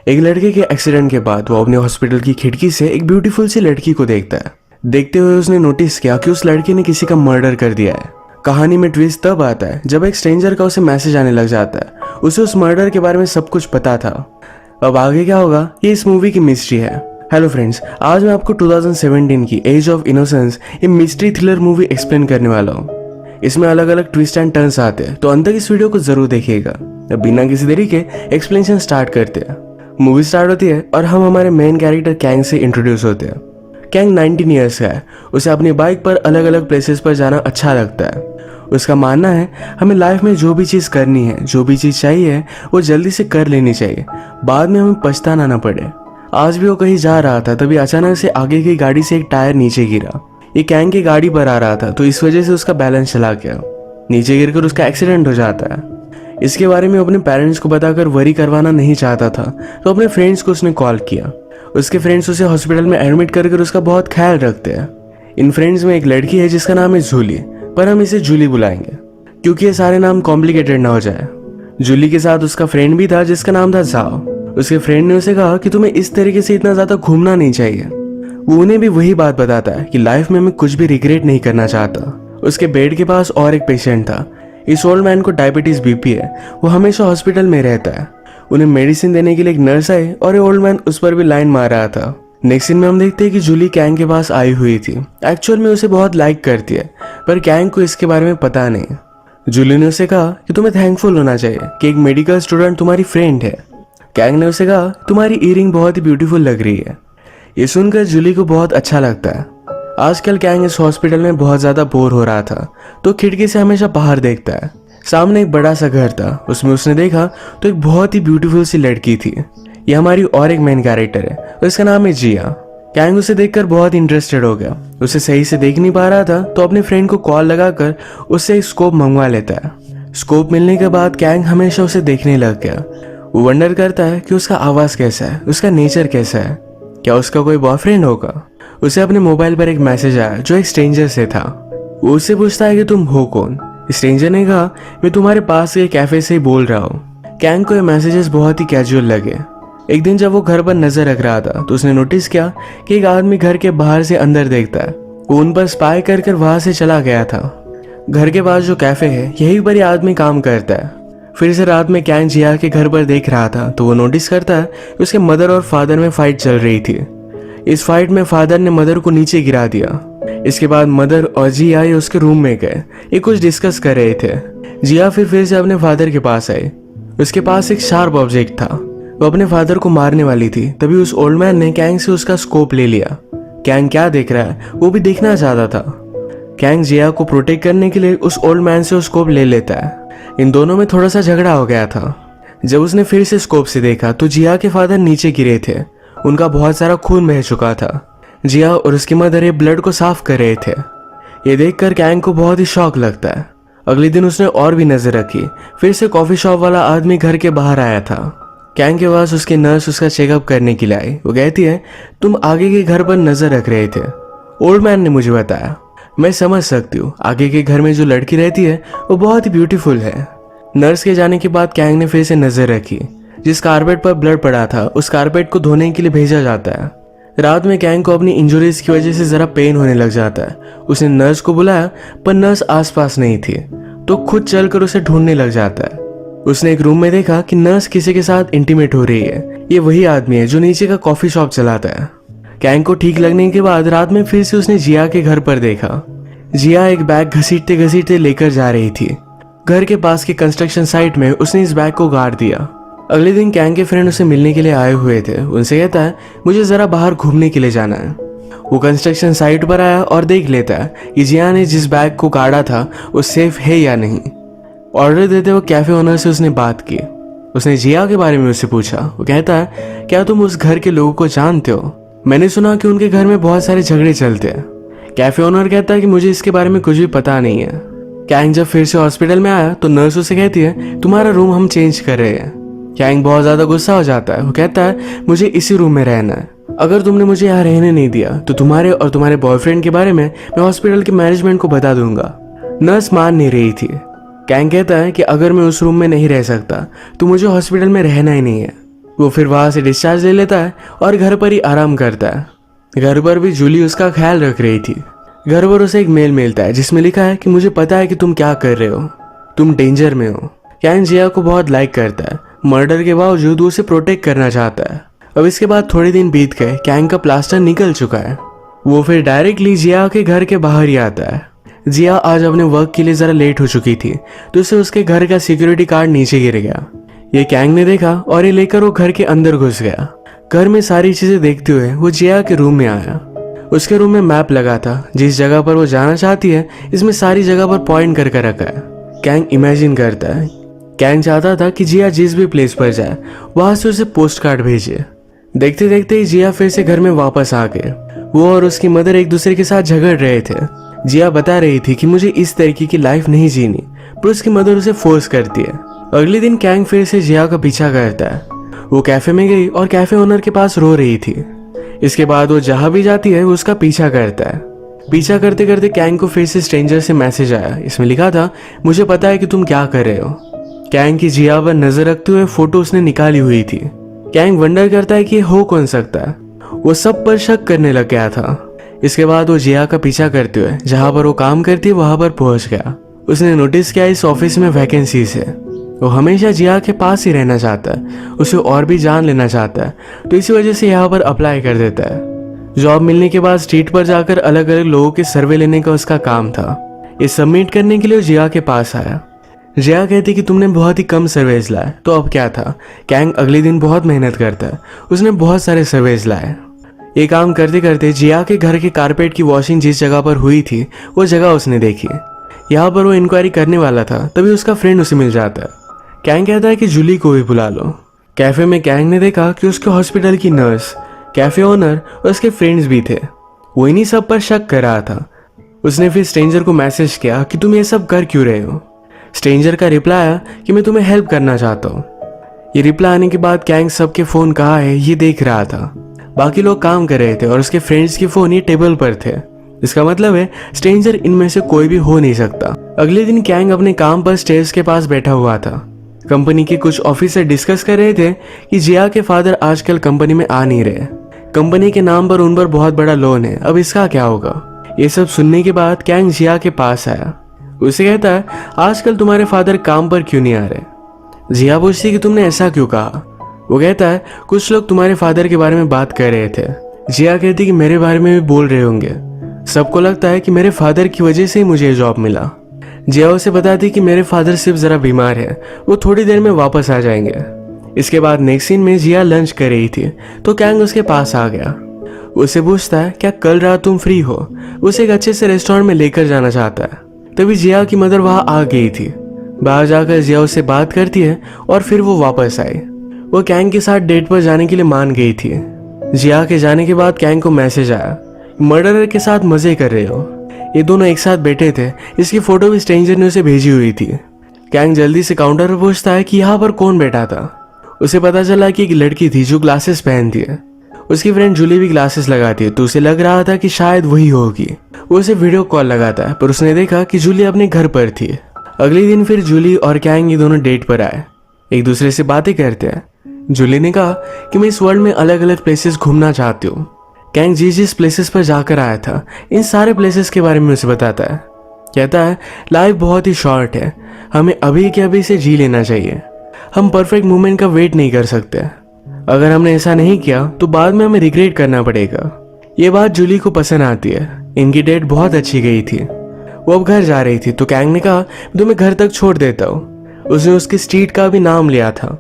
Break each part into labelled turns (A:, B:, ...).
A: एक लड़के के एक्सीडेंट के बाद वो अपने हॉस्पिटल की खिड़की से एक ब्यूटीफुल सी लड़की को देखता है। देखते हुए उसने नोटिस किया कि उस लड़की ने किसी का मर्डर कर दिया है। कहानी में ट्विस्ट तब आता है जब एक स्ट्रेंजर का उसे मैसेज आने लग जाता है। उसे उस मर्डर के बारे में सब कुछ पता था। अब आगे क्या होगा ये इस मूवी की मिस्ट्री है। हेलो फ्रेंड्स, आज मैं आपको 2017 की एज ऑफ इनोसेंस ये मिस्ट्री थ्रिलर मूवी एक्सप्लेन करने वाला हूँ। इसमें अलग अलग ट्विस्ट एंड टर्न्स आते हैं, तो अंत तक इस वीडियो को जरूर देखिएगा। अब बिना किसी देरी के एक्सप्लेनेशन स्टार्ट करते हैं। मूवी स्टार्ट होती है और हम हमारे मेन कैरेक्टर कैंग से इंट्रोड्यूस होते हैं। कैंग 19 ईयर्स का है। उसे अपनी बाइक पर अलग अलग प्लेसेस पर जाना अच्छा लगता है। उसका मानना है हमें लाइफ में जो भी चीज़ करनी है, जो भी चीज़ चाहिए वो जल्दी से कर लेनी चाहिए, बाद में हमें पछताना ना पड़े। आज भी वो कहीं जा रहा था, तभी अचानक से आगे की गाड़ी से एक टायर नीचे गिरा। ये कैंग की गाड़ी पर आ रहा था, तो इस वजह से उसका बैलेंस चला गया। नीचे गिरकर उसका एक्सीडेंट हो जाता है। इसके बारे में अपने पेरेंट्स को बताकर वरी करवाना नहीं चाहता था, तो अपने फ्रेंड्स को उसने कॉल किया। उसके फ्रेंड्स उसे हॉस्पिटल में एडमिट कर उसका बहुत ख्याल रखते हैं। इन फ्रेंड्स में एक लड़की है जिसका नाम है जूली, पर हम इसे जूली बुलाएंगे क्योंकि ये सारे नाम कॉम्प्लिकेटेड ना हो जाए। जूली के साथ उसका फ्रेंड भी था जिसका नाम था जाओ। उसके फ्रेंड ने उसे कहा कि तुम्हें इस तरीके से इतना ज्यादा घूमना नहीं चाहिए। वो उन्हें भी वही बात बताता है कि लाइफ में मैं कुछ भी रिग्रेट नहीं करना चाहता। उसके बेड के पास और एक पेशेंट था। इस ओल्ड मैन को डायबिटीज बीपी है। वो हमेशा हॉस्पिटल में रहता है। उन्हें मेडिसिन देने के लिए एक नर्स आई और ये ओल्ड मैन उस पर भी लाइन मार रहा था। नेक्स्ट सीन में हम देखते हैं कि जूली कैंग के पास आई हुई थी। एक्चुअल में उसे बहुत लाइक करती है, पर कैंग को इसके बारे में पता नहीं। जूली ने उसे कहा कि तुम्हें थैंकफुल होना चाहिए कि एक मेडिकल स्टूडेंट तुम्हारी फ्रेंड है। कैंग ने उसे कहा तुम्हारी ईयरिंग बहुत ही ब्यूटीफुल लग रही है। ये सुनकर जूली को बहुत अच्छा लगता है। आजकल कैंग इस हॉस्पिटल में बहुत ज्यादा बोर हो रहा था, तो खिड़की से हमेशा बाहर देखता है। सामने एक बड़ा सा घर था। उसमें उसने देखा तो एक बहुत ही ब्यूटीफुल सी लड़की थी। ये हमारी और एक मेन कैरेक्टर है, उसका नाम है जिया। कैंग उसे देखकर बहुत इंटरेस्टेड हो गया। उसे सही से देख नहीं पा रहा था, तो अपने फ्रेंड को कॉल लगाकर उससे एक स्कोप मंगवा लेता है। स्कोप मिलने के बाद कैंग हमेशा उसे देखने लग गया। वो वंडर करता है कि उसका आवाज कैसा है, उसका नेचर कैसा है, क्या उसका कोई बॉयफ्रेंड होगा। उसे अपने मोबाइल पर एक मैसेज आया जो एक स्ट्रेंजर से था। वो उससे पूछता है कि तुम हो कौन। स्ट्रेंजर ने कहा मैं तुम्हारे पास के कैफे से ही बोल रहा हूँ। कैंग को ये मैसेजेस बहुत ही कैजुअल लगे। एक दिन जब वो घर पर नजर रख रहा था, तो उसने नोटिस किया कि एक आदमी घर के बाहर से अंदर देखता है। वो उन पर स्पाई कर वहां से चला गया था। घर के पास जो कैफे है यही पर ये आदमी काम करता है। फिर से रात में कैंग जिया के घर पर देख रहा था, तो वो नोटिस करता है कि उसके मदर और फादर में फाइट चल रही थी। इस फाइट में फादर ने मदर को नीचे गिरा दिया। इसके बाद मदर और जिया ये उसके रूम में गए। ये कुछ डिस्कस कर रहे थे। जिया फिर से अपने फादर के पास आई। उसके पास एक शार्प ऑब्जेक्ट था। वो अपने फादर को मारने वाली थी, तभी उस ओल्ड मैन ने कैंग से उसका स्कोप ले लिया। कैंग क्या देख रहा है वो भी देखना चाहता था। कैंग जिया को प्रोटेक्ट करने के लिए उस ओल्ड मैन से स्कोप ले लेता है। इन दोनों में थोड़ा सा झगड़ा हो गया था। जब उसने फिर से स्कोप से देखा तो जिया के फादर नीचे गिरे थे। उनका बहुत सारा खून बह चुका था। जिया और उसकी मदर ये ब्लड को साफ कर रहे थे। ये देखकर कैंग को बहुत ही शॉक लगता है। अगले दिन उसने और भी नजर रखी। फिर से कॉफी शॉप वाला आदमी घर के बाहर आया था। कैंग के पास उसकी नर्स उसका चेकअप करने के लिए आई। वो कहती है तुम आगे के घर पर नजर रख रहे थे। ओल्ड मैन ने मुझे बताया। मैं समझ सकती हूँ, आगे के घर में जो लड़की रहती है वो बहुत ही ब्यूटीफुल है। नर्स के जाने के बाद कैंग ने फिर से नजर रखी। जिस कारपेट पर ब्लड पड़ा था उस कारपेट को धोने के लिए भेजा जाता है। रात में कैंग को अपनी इंजरीज की वजह से जरा पेन होने लग जाता है। उसने नर्स को बुलाया, पर नर्स आसपास नहीं थी, तो खुद चलकर उसे ढूंढने लग जाता है। उसने एक रूम में देखा कि नर्स किसी के साथ इंटीमेट हो रही है। ये वही आदमी है जो नीचे का कॉफी शॉप चलाता है। कैंग को ठीक लगने के बाद रात में फिर से उसने जिया के घर पर देखा। जिया एक बैग घसीटते घसीटते लेकर जा रही थी। घर के पास के कंस्ट्रक्शन साइट में उसने इस बैग को गाड़ दिया। अगले दिन कैंग के फ्रेंड उसे मिलने के लिए आए हुए थे। उनसे कहता है मुझे जरा बाहर घूमने के लिए जाना है। वो कंस्ट्रक्शन साइट पर आया और देख लेता है कि जिया ने जिस बैग को गाड़ा था वो सेफ है या नहीं। ऑर्डर देते हुए कैफे ओनर से उसने बात की। उसने जिया के बारे में उससे पूछा। वो कहता है क्या तुम उस घर के लोगों को जानते हो? मैंने सुना कि उनके घर में बहुत सारे झगड़े चलते हैं। कैफे ओनर कहता है कि मुझे इसके बारे में कुछ भी पता नहीं है। कैंग जब फिर से हॉस्पिटल में आया तो नर्स उसे कहती है तुम्हारा रूम हम चेंज कर रहे हैं। कैंग बहुत ज्यादा गुस्सा हो जाता है। वो कहता है मुझे इसी रूम में रहना है। अगर तुमने मुझे यहाँ रहने नहीं दिया तो तुम्हारे और तुम्हारे बॉयफ्रेंड के बारे में मैं हॉस्पिटल के मैनेजमेंट को बता दूंगा। नर्स मान नहीं रही थी। कैंग कहता है कि अगर मैं उस रूम में नहीं रह सकता तो मुझे हॉस्पिटल में रहना ही नहीं है। वो फिर वहां से डिस्चार्ज ले लेता है और घर पर ही आराम करता है। घर पर भी जूली उसका ख्याल रख रही थी। घर पर उसे एक मेल मिलता है जिसमें लिखा है कि मुझे पता है कि तुम क्या कर रहे हो, तुम डेंजर में हो। कैंग जिया को बहुत लाइक करता है, मर्डर के बावजूद उसे प्रोटेक्ट करना चाहता है। अब इसके बाद थोड़े दिन बीत गए, कैंग का प्लास्टर निकल चुका है। वो फिर डायरेक्टली जिया के घर के बाहर ही आता है। जिया आज अपने वर्क के लिए जरा लेट हो चुकी थी तो उसे उसके घर का सिक्योरिटी कार्ड नीचे गिर गया। ये कैंग ने देखा और ये लेकर वो घर के अंदर घुस गया। घर में सारी चीजें देखते हुए वो जिया के रूम में आया। उसके रूम में मैप लगा था, जिस जगह पर वो जाना चाहती है इसमें सारी जगह पर पॉइंट करके रखा है। कैंग इमेजिन करता है। कैंग चाहता था कि जिया जिस भी प्लेस पर जाए वहां से उसे पोस्ट कार्ड भेजे। देखते देखते ही जिया फिर से घर में वापस आ गए। वो और उसकी मदर एक दूसरे के साथ झगड़ रहे थे। जिया बता रही थी कि मुझे इस तरीके की लाइफ नहीं जीनी, पर उसकी मदर उसे फोर्स करती है। अगले दिन कैंग फिर से जिया का पीछा करता है। वो कैफे में गई और कैफे ओनर के पास रो रही थी। इसके बाद वो जहां भी जाती है वो उसका पीछा करता है। पीछा करते करते कैंग को फिर से स्ट्रेंजर से मैसेज आया। इसमें लिखा था, मुझे पता है कि तुम क्या कर रहे हो। कैंग की जिया पर नजर रखते हुए फोटो उसने निकाली हुई थी। कैंग वंडर करता है कि ये हो कौन सकता है। वो सब पर शक करने लग गया था। इसके बाद वो जिया का पीछा करते हुए जहां पर वो काम करती है वहां पर पहुंच गया। उसने नोटिस किया इस ऑफिस में वैकेंसीज है। वो हमेशा जिया के पास ही रहना चाहता है, उसे और भी जान लेना चाहता है, तो इसी वजह से यहाँ पर अप्लाई कर देता है। जॉब मिलने के बाद स्ट्रीट पर जाकर अलग अलग लोगों के सर्वे लेने का उसका काम था। ये सबमिट करने के लिए जिया के पास आया। जिया कहती कि तुमने बहुत ही कम सर्वेज लाए, तो अब क्या था। कैंग अगले दिन बहुत मेहनत करता है, उसने बहुत सारे सर्वेज लाए। ये काम करते करते जिया के घर के कारपेट की वॉशिंग जिस जगह पर हुई थी वो जगह उसने देखी। यहाँ पर वो इंक्वायरी करने वाला था, तभी उसका फ्रेंड उसे मिल जाता है। कैंग कहता है कि जूली को भी बुला लो। कैफे में कैंग ने देखा कि उसके हॉस्पिटल की नर्स, कैफे ओनर और उसके फ्रेंड्स भी थे। वो इन्हीं सब पर शक कर रहा था। उसने फिर स्ट्रेंजर को मैसेज किया कि तुम ये सब कर क्यों रहे हो। स्ट्रेंजर का रिप्लाई आया कि मैं तुम्हें हेल्प करना चाहता हूँ। ये रिप्लाई आने के बाद कैंग सबके फोन कहाँ है ये देख रहा था। बाकी लोग काम कर रहे थे और उसके फ्रेंड्स के फोन ये टेबल पर थे। इसका मतलब है स्ट्रेंजर इनमें से कोई भी हो नहीं सकता। अगले दिन कैंग अपने काम पर स्टेयर्स के पास बैठा हुआ था। कंपनी के कुछ ऑफिसर डिस्कस कर रहे थे कि जिया के फादर आजकल कंपनी में आ नहीं रहे। कंपनी के नाम पर उन पर बहुत बड़ा लोन है, अब इसका क्या होगा। ये सब सुनने के बाद कैंग जिया के पास आया। उसे कहता है, आजकल तुम्हारे फादर काम पर क्यों नहीं आ रहे। जिया पूछती कि तुमने ऐसा क्यों कहा। वो कहता है, कुछ लोग तुम्हारे फादर के बारे में बात कर रहे थे। जिया कहती कि मेरे बारे में भी बोल रहे होंगे। सबको लगता है कि मेरे फादर की वजह से ही मुझे ये जॉब मिला। जिया उसे बताती कि मेरे फादर सिर्फ जरा बीमार है, वो थोड़ी देर में वापस आ जाएंगे। इसके बाद नेक्स्ट सीन में जिया लंच कर रही थी तो कैंग उसके पास आ गया। उसे पूछता है, क्या कल रात तुम फ्री हो। उसे एक अच्छे से रेस्टोरेंट में लेकर जाना चाहता है। तभी जिया की मदर वहां आ गई थी। बाहर जाकर जिया उससे बात करती है और फिर वो वापस आई। वो कैंग के साथ डेट पर जाने के लिए मान गई थी। जिया के जाने के बाद कैंग को मैसेज आया, मर्डरर के साथ मजे कर रहे हो। ये दोनों एक साथ बैठे थे। इसकी फोटो भी स्ट्रेंजर ने उसे भेजी हुई थी। कैंग जल्दी से काउंटर पर पूछता है कि यहाँ पर कौन बैठा था। उसे पता चला कि एक लड़की थी जो ग्लासेस पहनती है। उसकी फ्रेंड जूली भी ग्लासेस लगाती है, तो उसे लग रहा था कि शायद वही होगी। वो उसे वीडियो कॉल लगाता है, पर उसने देखा कि जूली अपने घर पर थी। अगले दिन फिर जूली और कैंग ये दोनों डेट पर आए। एक दूसरे से बातें करते हैं। जूली ने कहा कि मैं इस वर्ल्ड में अलग अलग प्लेसेस घूमना चाहती हूँ। कैंग जिस प्लेसेस पर जाकर आया था इन सारे प्लेसेस के बारे में उसे बताता है। कहता है, लाइफ बहुत ही शॉर्ट है, हमें अभी के अभी से जी लेना चाहिए। हम परफेक्ट मोमेंट का वेट नहीं कर सकते। अगर हमने ऐसा नहीं किया तो बाद में हमें रिग्रेट करना पड़ेगा। ये बात जूली को पसंद आती है। इनकी डेट बहुत अच्छी गई थी। वो अब घर जा रही थी तो कैंग ने कहा, तुम्हें घर तक छोड़ देता हूँ। उसने उसकी स्ट्रीट का भी नाम लिया था।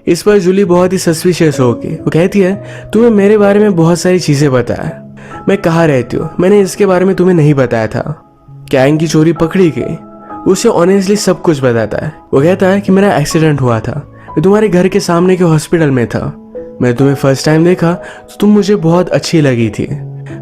A: इस पर जूली बहुत ही सस्पिशियस होगी। वो कहती है, तुम्हें मेरे बारे में बहुत सारी चीजें पता है, मैं कहाँ रहती हूँ, मैंने इसके बारे में तुम्हें नहीं बताया था। कैंग की चोरी पकड़ी गई। उसे ऑनेस्टली सब कुछ बताता है। वो कहता है कि मेरा एक्सीडेंट हुआ था, मैं तुम्हारे घर के सामने के हॉस्पिटल में था। मैं तुम्हें फर्स्ट टाइम देखा तो तुम मुझे बहुत अच्छी लगी थी।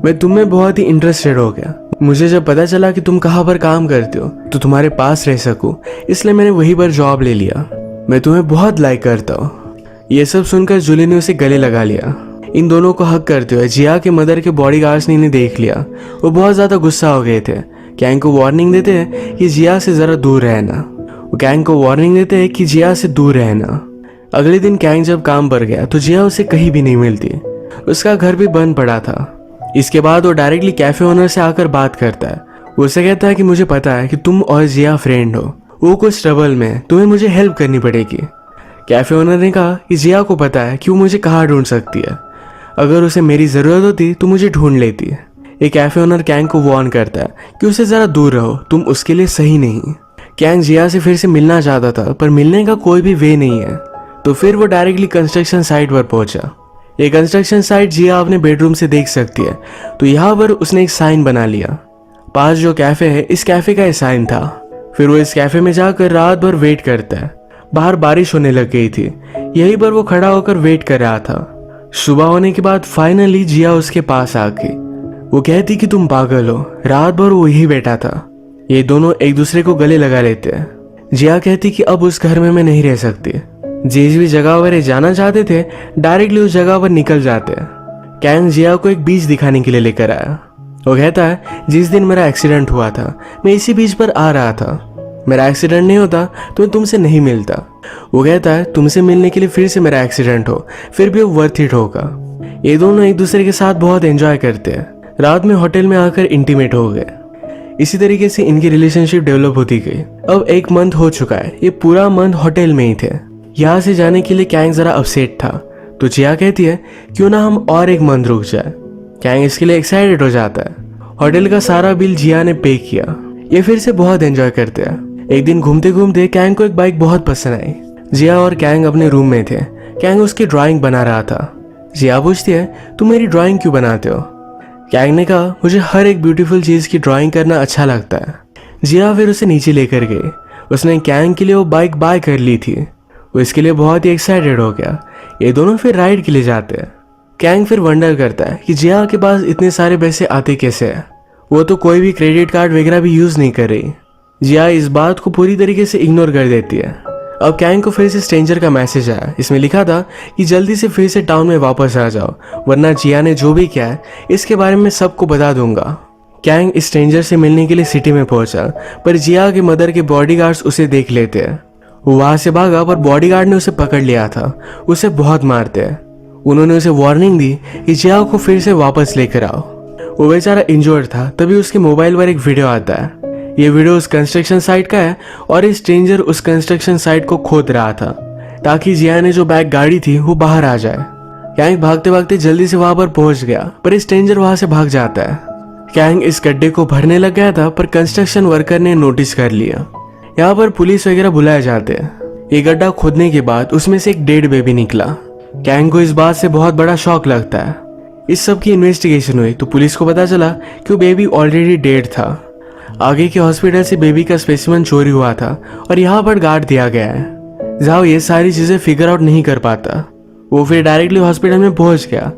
A: मैं तुम में बहुत ही इंटरेस्टेड हो गया। मुझे जब पता चला कि तुम कहाँ पर काम करते हो तो तुम्हारे पास रह सकूं, इसलिए मैंने वहीं पर जॉब ले लिया। मैं तुम्हें बहुत लाइक करता हूँ। ये सब सुनकर जूली ने उसे गले लगा लिया। इन दोनों को हक करते हुए जिया के मदर के बॉडीगार्ड्स ने इन्हें देख लिया। वो बहुत ज्यादा गुस्सा हो गए थे। कैंग को वार्निंग देते हैं कि जिया से जरा दूर रहना। वो कैंग को वार्निंग देते हैं कि जिया से दूर रहना। अगले दिन कैंग जब काम पर गया तो जिया उसे कहीं भी नहीं मिलती। उसका घर भी बंद पड़ा था। इसके बाद वो डायरेक्टली कैफे ओनर से आकर बात करता है। वो उसे कहता है कि मुझे पता है कि तुम और जिया फ्रेंड हो, वो कुछ ट्रबल में है, तुम्हें मुझे हेल्प करनी पड़ेगी। कैफे ओनर ने कहा कि जिया को पता है कि वो मुझे कहाँ ढूंढ सकती है, अगर उसे मेरी ज़रूरत होती तो मुझे ढूंढ लेती। ये कैफे ओनर कैंग को वार्न करता है कि उससे ज़रा दूर रहो, तुम उसके लिए सही नहीं। कैंग जिया से फिर से मिलना चाहता था पर मिलने का कोई भी वे नहीं है, तो फिर वो डायरेक्टली कंस्ट्रक्शन साइट पर पहुंचा। ये कंस्ट्रक्शन साइट जिया अपने बेडरूम से देख सकती है, तो यहाँ पर उसने एक साइन बना लिया। पास जो कैफे है, इस कैफे का ये साइन था। फिर वो इस कैफे में जाकर रात भर वेट करता है। बाहर बारिश होने लग गई थी, यहीं पर वो खड़ा होकर वेट कर रहा था। सुबह होने के बाद फाइनली जिया उसके पास आ गई। वो कहती कि तुम पागल हो, रात भर वो यही बैठा था। ये दोनों एक दूसरे को गले लगा लेते हैं। जिया कहती कि अब उस घर में मैं नहीं रह सकती। जिस भी जगह पर ये जाना चाहते थे डायरेक्टली उस जगह पर निकल जाते हैं। कैंग जिया को एक बीच दिखाने के लिए लेकर आया। वो कहता है जिस दिन मेरा एक्सीडेंट हुआ था मैं इसी बीच पर आ रहा था, मेरा एक्सीडेंट नहीं होता तो मैं तुमसे नहीं मिलता। वो कहता है तुमसे मिलने के लिए फिर से मेरा एक्सीडेंट हो फिर भी वो वर्थ इट होगा। ये दोनों एक दूसरे के साथ बहुत एंजॉय करते हैं। रात में होटल में आकर इंटीमेट हो गए। इसी तरीके से इनकी रिलेशनशिप डेवलप होती गई। अब 1 मंथ हो चुका है, ये पूरा मंथ होटल में ही थे। यहाँ से जाने के लिए कैंग जरा अपसेट था, तो जिया कहती है क्यों ना हम और 1 मंथ रुक जाए। कैंग इसके लिए एक्साइटेड हो जाता है। होटल का सारा बिल जिया ने पे किया। ये फिर से बहुत एंजॉय करते हैं। एक दिन घूमते घूमते कैंग को एक बाइक बहुत पसंद आई। जिया और कैंग अपने रूम में थे। कैंग उसकी ड्राइंग बना रहा था। जिया पूछती है तुम मेरी ड्राइंग क्यों बनाते हो। कैंग ने कहा मुझे हर एक ब्यूटीफुल चीज की ड्राइंग करना अच्छा लगता है। जिया फिर उसे नीचे लेकर गई। उसने कैंग के लिए वो बाइक बाय कर ली थी। वो इसके लिए बहुत ही एक्साइटेड हो गया। ये दोनों फिर राइड के लिए जाते हैं। कैंग फिर वंडर करता है कि जिया के पास इतने सारे पैसे आते कैसे हैं। वो तो कोई भी क्रेडिट कार्ड वगैरह भी यूज नहीं कर रही। जिया इस बात को पूरी तरीके से इग्नोर कर देती है। अब कैंग को फिर से स्ट्रेंजर का मैसेज आया। इसमें लिखा था कि जल्दी से फिर से टाउन में वापस आ जाओ, वरना जिया ने जो भी किया है इसके बारे में सबको बता दूंगा। कैंग इस स्ट्रेंजर से मिलने के लिए सिटी में पहुंचा, पर जिया के मदर के बॉडीगार्ड्स उसे देख लेते हैं। वो वहां से भागा, पर बॉडीगार्ड ने उसे पकड़ लिया था। उसे बहुत मारते हैं। उन्होंने उसे वार्निंग दी कि जिया को फिर से वापस लेकर आओ। वो बेचारा इंजर्ड था। तभी उसके मोबाइल पर एक वीडियो आता है। ये वीडियो उस कंस्ट्रक्शन साइट का है और इस स्ट्रेंजर उस कंस्ट्रक्शन साइट को खोद रहा था ताकि जिया ने जो बैग गाड़ी थी वो बाहर आ जाए। कैंग भागते भागते जल्दी से वहां पर पहुंच गया, पर इस स्ट्रेंजर वहां से भाग जाता है। कैंग इस गड्ढे को भरने लग गया था, पर कंस्ट्रक्शन वर्कर ने नोटिस कर लिया। यहाँ पर पुलिस वगैरह बुलाए जाते हैं। ये गड्ढा खोदने के बाद उसमें से एक डेड बेबी निकला। कैंग को इस बात से बहुत बड़ा शॉक लगता है। इस सब की इन्वेस्टिगेशन हुई तो पुलिस को पता चला कि वो बेबी ऑलरेडी डेड था। आगे के हॉस्पिटल से बेबी का स्पेसिमेन चोरी हुआ था और यहाँ पर गार्ड दिया गया है। जाओ ये सारी चीजें फिगर आउट नहीं कर पाता। वो फिर डायरेक्टली हॉस्पिटल में पहुंच गया।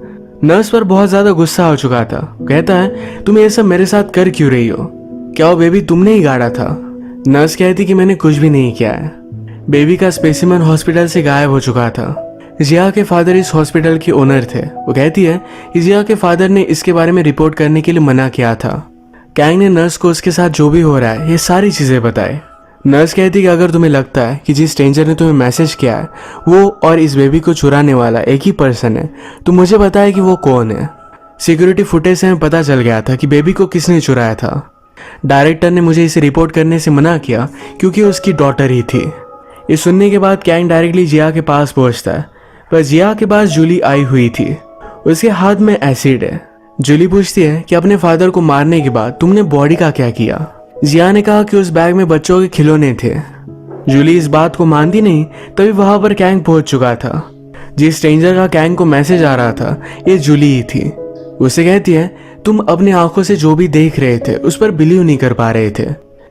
A: नर्स पर बहुत ज्यादा गुस्सा हो चुका था। कहता है तुम ये सब मेरे साथ कर क्यों रही हो, क्या वो बेबी तुमने ही गाड़ा था। नर्स कहती कि मैंने कुछ भी नहीं किया है। बेबी का स्पेसिमेन हॉस्पिटल से गायब हो चुका था। जिया के फादर इस हॉस्पिटल के ओनर थे। वो कहती है कि जिया के फादर ने इसके बारे में रिपोर्ट करने के लिए मना किया था। कैंग ने नर्स को उसके साथ जो भी हो रहा है ये सारी चीजें बताई। नर्स कहती कि अगर तुम्हें लगता है कि जिस स्ट्रेंजर ने तुम्हें मैसेज किया है वो और इस बेबी को चुराने वाला एक ही पर्सन है, तो मुझे बताए कि वो कौन है। सिक्योरिटी फुटेज से हमें पता चल गया था कि बेबी को किसने चुराया था। डायरेक्टर ने मुझे इसे रिपोर्ट करने से मना किया क्योंकि उसकी डॉटर ही थी। ये सुनने के बाद कैंग डायरेक्टली जिया के पास पहुंचता है, पर जिया के पास जूली आई हुई थी। उसके हाथ में एसिड है। जूली पूछती है कि अपने फादर को मारने के बाद तुमने बॉडी का क्या किया। जिया ने कहा कि उस बैग में बच्चों के खिलौने थे। जूली इस बात को मानती नहीं। तभी वहां पर कैंग पहुंच चुका था। जिस स्ट्रेंजर का कैंग को मैसेज आ रहा था ये जूली ही थी। उसे कहती है तुम अपनी आंखों से जो भी देख रहे थे उस पर बिलीव नहीं कर पा रहे थे।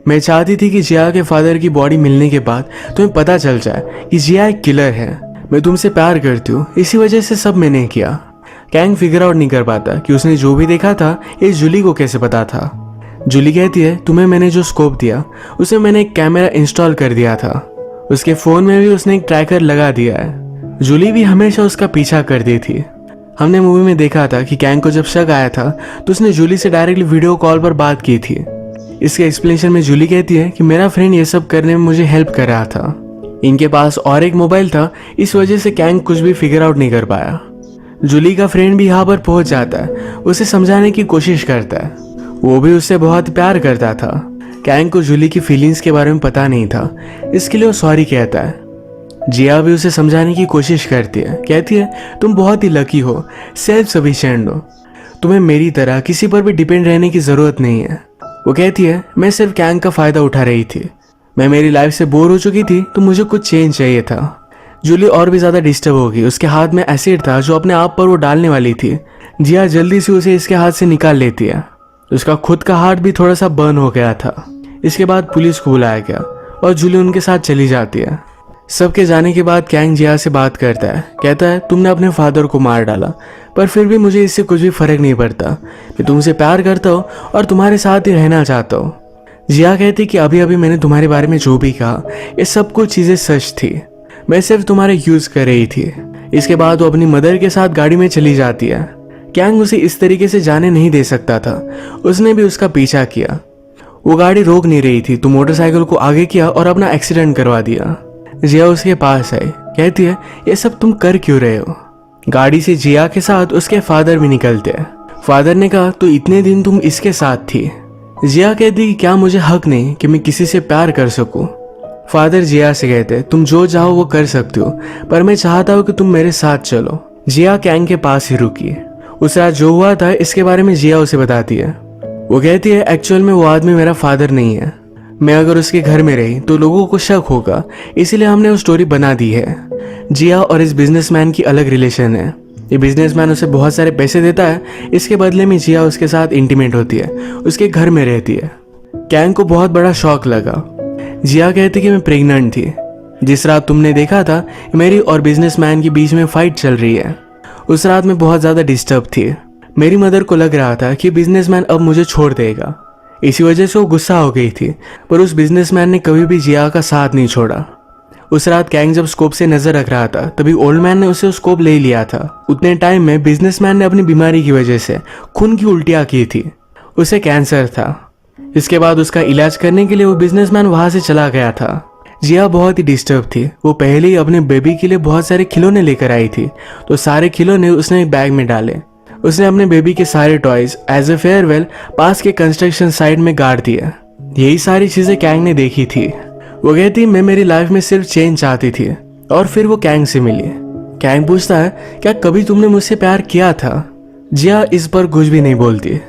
A: मैं चाहती थी कि जिया के फादर की बॉडी मिलने के बाद तुम्हें पता चल जाए कि जिया एक किलर है। मैं तुमसे प्यार करती हूँ, इसी वजह से सब मैंने किया। कैंग फिगर आउट नहीं कर पाता कि उसने जो भी देखा था ये जूली को कैसे पता था। जूली कहती है तुम्हें मैंने जो स्कोप दिया उसमें मैंने एक कैमरा इंस्टॉल कर दिया था। उसके फोन में भी उसने एक ट्रैकर लगा दिया है। जूली भी हमेशा उसका पीछा करती थी। हमने मूवी में देखा था कि कैंग को जब शक आया था तो उसने जूली से डायरेक्टली वीडियो कॉल पर बात की थी। इसके एक्सप्लेनेशन में जूली कहती है कि मेरा फ्रेंड ये सब करने में मुझे हेल्प कर रहा था। इनके पास और एक मोबाइल था, इस वजह से कैंग कुछ भी फिगर आउट नहीं कर पाया। जूली का फ्रेंड भी यहाँ पर पहुंच जाता है, उसे समझाने की कोशिश करता है। वो भी उससे बहुत प्यार करता था। कैंग को जूली की फीलिंग्स के बारे में पता नहीं था, इसके लिए वो सॉरी कहता है। जिया भी उसे समझाने की कोशिश करती है, कहती है तुम बहुत ही लकी हो, सेल्फ सफिशिएंट हो, तुम्हें मेरी तरह किसी पर भी डिपेंड रहने की ज़रूरत नहीं है। वो कहती है मैं सिर्फ कैंग का फ़ायदा उठा रही थी, मैं मेरी लाइफ से बोर हो चुकी थी तो मुझे कुछ चेंज चाहिए था। जूली और भी ज़्यादा डिस्टर्ब होगी, उसके हाथ में एसिड था जो अपने आप पर वो डालने वाली थी। जिया जल्दी से उसे इसके हाथ से निकाल लेती है। उसका खुद का हाथ भी थोड़ा सा बर्न हो गया था। इसके बाद पुलिस को बुलाया गया और जूली उनके साथ चली जाती है। सबके जाने के बाद कैंग जिया से बात करता है, कहता है तुमने अपने फादर को मार डाला, पर फिर भी मुझे इससे कुछ भी फर्क नहीं पड़ता। मैं तुमसे प्यार करता हूँ और तुम्हारे साथ ही रहना चाहता हूँ। जिया कहती कि अभी अभी मैंने तुम्हारे बारे में जो भी कहा, ये सब कुछ चीज़ें सच थी, मैं सिर्फ तुम्हारे यूज कर रही थी। इसके बाद वो अपनी मदर के साथ गाड़ी में चली जाती है। कैंग उसे इस तरीके से जाने नहीं दे सकता था, उसने भी उसका पीछा किया। वो गाड़ी रोक नहीं रही थी तो मोटरसाइकिल को आगे किया और अपना एक्सीडेंट करवा दिया। जिया उसके पास आई, कहती है ये सब तुम कर क्यों रहे हो। गाड़ी से जिया के साथ उसके फादर भी निकलते हैं। फादर ने कहा तो इतने दिन तुम इसके साथ थी। जिया कहती कि क्या मुझे हक नहीं कि मैं किसी से प्यार कर सकूं। फादर जिया से कहते तुम जो चाहो वो कर सकते हो, पर मैं चाहता हूँ कि तुम मेरे साथ चलो। जिया कैंग के पास ही रुकी। उस रात जो हुआ था इसके बारे में जिया उसे बताती है। वो कहती है एक्चुअल में वो आदमी मेरा फादर नहीं है, मैं अगर उसके घर में रही तो लोगों को शक होगा, इसीलिए हमने वो स्टोरी बना दी है। जिया और इस बिजनेसमैन की अलग रिलेशन है। ये बिजनेसमैन उसे बहुत सारे पैसे देता है, इसके बदले में जिया उसके साथ इंटीमेट होती है, उसके घर में रहती है। कैंग को बहुत बड़ा शॉक लगा। जिया कहती कि मैं प्रेग्नेंट थी। जिस रात तुमने देखा था मेरी और बिजनेसमैन के बीच में फाइट चल रही है, उस रात में बहुत ज़्यादा डिस्टर्ब थी। मेरी मदर को लग रहा था कि बिजनेसमैन अब मुझे छोड़ देगा, इसी वजह से वो गुस्सा हो गई थी, पर उस बिजनेसमैन ने कभी भी जिया का साथ नहीं छोड़ा। उस रात कैंग जब स्कोप से नजर रख रहा था तभी ओल्ड मैन ने उसे स्कोप ले लिया था। उतने टाइम में बिजनेसमैन ने अपनी बीमारी की वजह से खून की उल्टियाँ की थी, उसे कैंसर था। इसके बाद उसका इलाज करने के लिए वो बिजनेसमैन वहां से चला गया था। जिया बहुत ही डिस्टर्ब थी। वो पहले ही अपने बेबी के लिए बहुत सारे खिलौने लेकर आई थी, तो सारे खिलौने उसने एक बैग में डाले। उसने अपने बेबी के सारे टॉयज एज ए फेयरवेल पास के कंस्ट्रक्शन साइट में गाड़ दिया। यही सारी चीजें कैंग ने देखी थी। वो कहती मैं मेरी लाइफ में सिर्फ चेंज चाहती थी। और फिर वो कैंग से मिली। कैंग पूछता है क्या कभी तुमने मुझसे प्यार किया था। जिया इस पर कुछ भी नहीं बोलती।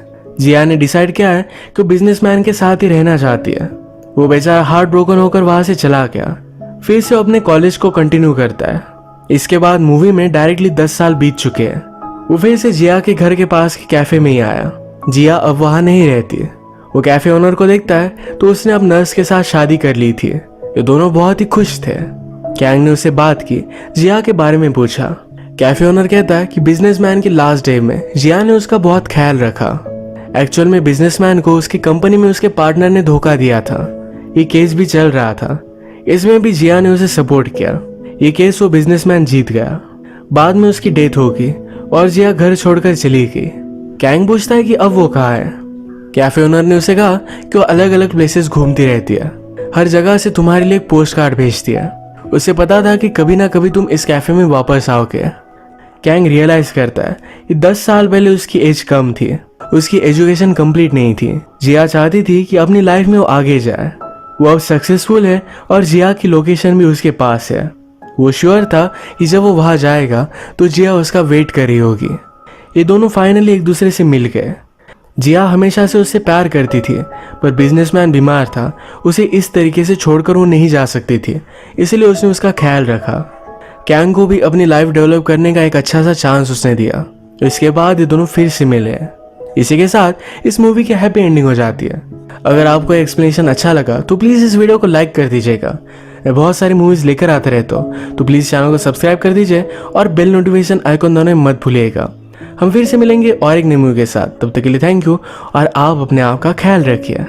A: जिया ने डिसाइड किया है कि बिजनेसमैन के साथ ही रहना चाहती है। वो बेचारा हार्ट ब्रोकन होकर वहां से चला गया। फिर से अपने कॉलेज को कंटिन्यू करता है। इसके बाद मूवी में डायरेक्टली 10 साल बीत चुके हैं। वो फिर से जिया के घर के पास के कैफे में ही आया। जिया अब वहां नहीं रहती। वो कैफे ओनर को देखता है तो उसने अब नर्स के साथ शादी कर ली थी। ये दोनों बहुत ही खुश थे। कैंग ने उससे बात की, जिया के बारे में पूछा। कैफे ओनर कहता है कि बिजनेसमैन के लास्ट डे में जिया ने उसका बहुत ख्याल रखा। एक्चुअल में बिजनेसमैन को उसकी कंपनी में उसके पार्टनर ने धोखा दिया था। ये केस भी चल रहा था, इसमें भी जिया ने उसे सपोर्ट किया। ये केस वो बिजनेसमैन जीत गया। बाद में उसकी डेथ होगी और जिया घर छोड़कर चली गई। कैंग पूछता है कि अब वो कहाँ है। कैफे ओनर ने उसे कहा कि वो अलग अलग प्लेसेस घूमती रहती है, हर जगह से तुम्हारे लिए एक पोस्ट कार्ड भेजती है। उसे पता था कि कभी ना कभी तुम इस कैफे में वापस आओगे। कैंग रियलाइज करता है कि 10 साल पहले उसकी एज कम थी, उसकी एजुकेशन कंप्लीट नहीं थी। जिया चाहती थी कि अपनी लाइफ में वो आगे जाए। वो अब सक्सेसफुल है और जिया की लोकेशन भी उसके पास है। वो श्योर था कि जब वो वहां जाएगा तो जिया उसका वेट कर रही होगी। ये दोनों फाइनली एक दूसरे से मिल गए। जिया हमेशा से उससे प्यार करती थी, पर बिजनेसमैन बीमार था, उसे इस तरीके से छोड़कर वो नहीं जा सकती थी, इसलिए उसने उसका ख्याल रखा। कैंग को भी अपनी लाइफ डेवलप करने का एक अच्छा सा चांस उसने दिया। इसके बाद ये दोनों फिर से मिले। इसी के साथ इस मूवी की हैप्पी एंडिंग हो जाती है। अगर आपको एक्सप्लेनेशन अच्छा लगा तो प्लीज़ इस वीडियो को लाइक कर दीजिएगा। मैं बहुत सारी मूवीज़ लेकर आते रहता हूँ, तो प्लीज़ चैनल को सब्सक्राइब कर दीजिए और बेल नोटिफिकेशन आइकन दोनों मत भूलिएगा। हम फिर से मिलेंगे और एक नई मूवी के साथ। तब तक के लिए थैंक यू और आप अपने आप का ख्याल रखिए।